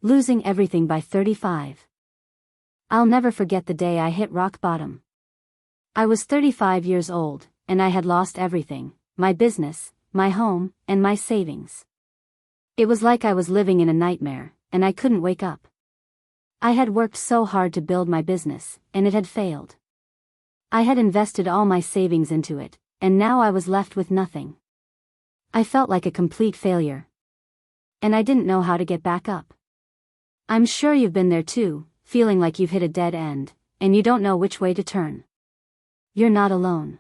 losing everything by 35. I'll never forget the day I hit rock bottom. I was 35 years old, and I had lost everything: my business, my home, and my savings. It was like I was living in a nightmare, and I couldn't wake up. I had worked so hard to build my business, and it had failed. I had invested all my savings into it, and now I was left with nothing. I felt like a complete failure. And I didn't know how to get back up. I'm sure you've been there too, feeling like you've hit a dead end, and you don't know which way to turn. You're not alone.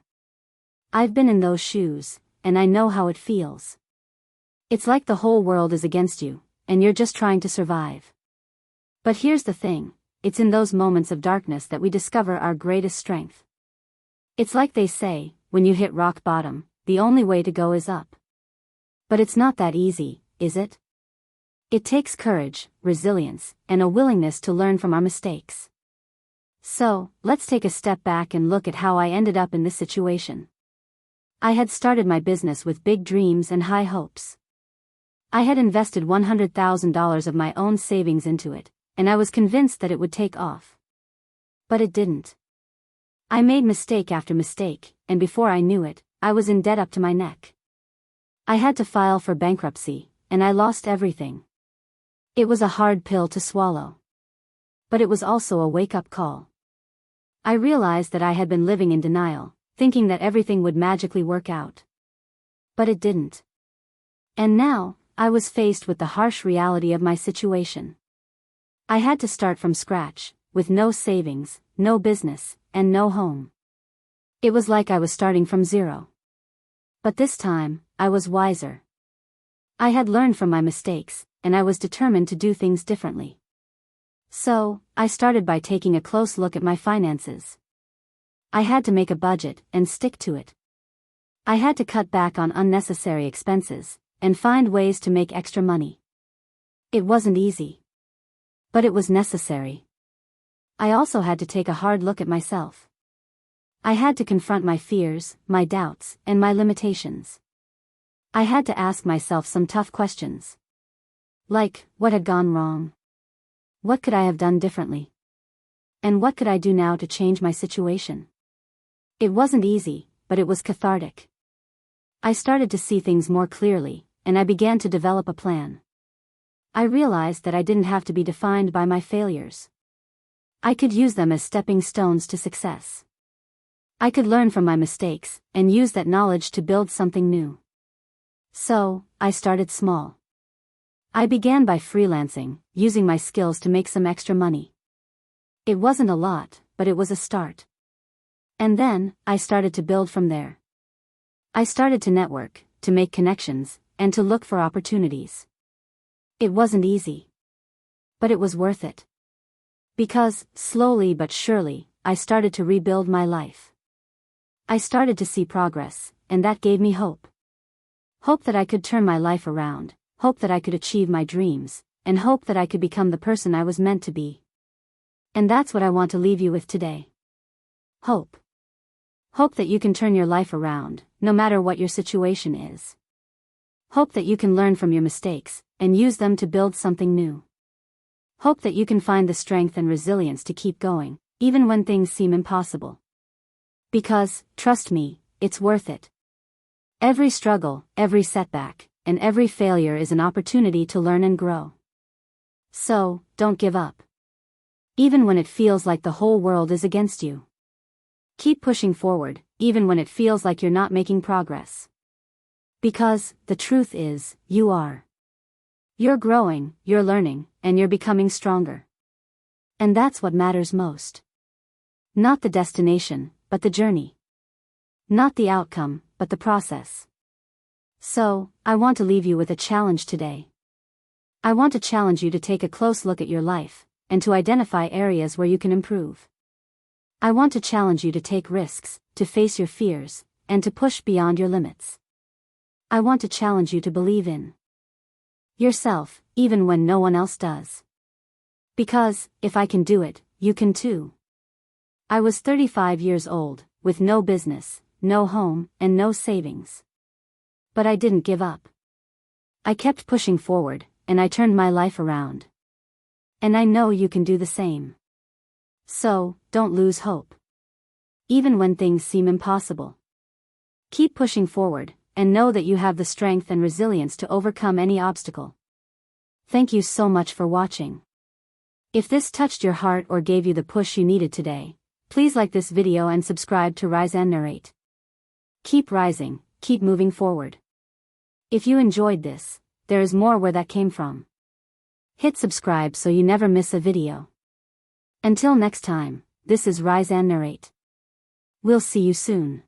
I've been in those shoes, and I know how it feels. It's like the whole world is against you, and you're just trying to survive. But here's the thing, it's in those moments of darkness that we discover our greatest strength. It's like they say, when you hit rock bottom, the only way to go is up. But it's not that easy, is it? It takes courage, resilience, and a willingness to learn from our mistakes. So, let's take a step back and look at how I ended up in this situation. I had started my business with big dreams and high hopes. I had invested $100,000 of my own savings into it, and I was convinced that it would take off. But it didn't. I made mistake after mistake, and before I knew it, I was in debt up to my neck. I had to file for bankruptcy, and I lost everything. It was a hard pill to swallow. But it was also a wake-up call. I realized that I had been living in denial, thinking that everything would magically work out. But it didn't. And now, I was faced with the harsh reality of my situation. I had to start from scratch, with no savings, no business, and no home. It was like I was starting from zero. But this time, I was wiser. I had learned from my mistakes, and I was determined to do things differently. So, I started by taking a close look at my finances. I had to make a budget and stick to it. I had to cut back on unnecessary expenses, and find ways to make extra money. It wasn't easy. But it was necessary. I also had to take a hard look at myself. I had to confront my fears, my doubts, and my limitations. I had to ask myself some tough questions. Like, what had gone wrong? What could I have done differently? And what could I do now to change my situation? It wasn't easy, but it was cathartic. I started to see things more clearly, and I began to develop a plan. I realized that I didn't have to be defined by my failures. I could use them as stepping stones to success. I could learn from my mistakes, and use that knowledge to build something new. So, I started small. I began by freelancing, using my skills to make some extra money. It wasn't a lot, but it was a start. And then, I started to build from there. I started to network, to make connections, and to look for opportunities. It wasn't easy. But it was worth it. Because, slowly but surely, I started to rebuild my life. I started to see progress, and that gave me hope. Hope that I could turn my life around, hope that I could achieve my dreams, and hope that I could become the person I was meant to be. And that's what I want to leave you with today. Hope. Hope that you can turn your life around, no matter what your situation is. Hope that you can learn from your mistakes, and use them to build something new. Hope that you can find the strength and resilience to keep going, even when things seem impossible. Because, trust me, it's worth it. Every struggle, every setback, and every failure is an opportunity to learn and grow. So, don't give up. Even when it feels like the whole world is against you. Keep pushing forward, even when it feels like you're not making progress. Because, the truth is, you are. You're growing, you're learning, and you're becoming stronger. And that's what matters most. Not the destination, but the journey. Not the outcome, but the process. So, I want to leave you with a challenge today. I want to challenge you to take a close look at your life, and to identify areas where you can improve. I want to challenge you to take risks, to face your fears, and to push beyond your limits. I want to challenge you to believe in yourself, even when no one else does. Because, if I can do it, you can too. I was 35 years old, with no business, no home, and no savings. But I didn't give up. I kept pushing forward, and I turned my life around. And I know you can do the same. So, don't lose hope. Even when things seem impossible. Keep pushing forward, and know that you have the strength and resilience to overcome any obstacle. Thank you so much for watching. If this touched your heart or gave you the push you needed today, please like this video and subscribe to Rise and Narrate. Keep rising, keep moving forward. If you enjoyed this, there is more where that came from. Hit subscribe so you never miss a video. Until next time, this is Rise and Narrate. We'll see you soon.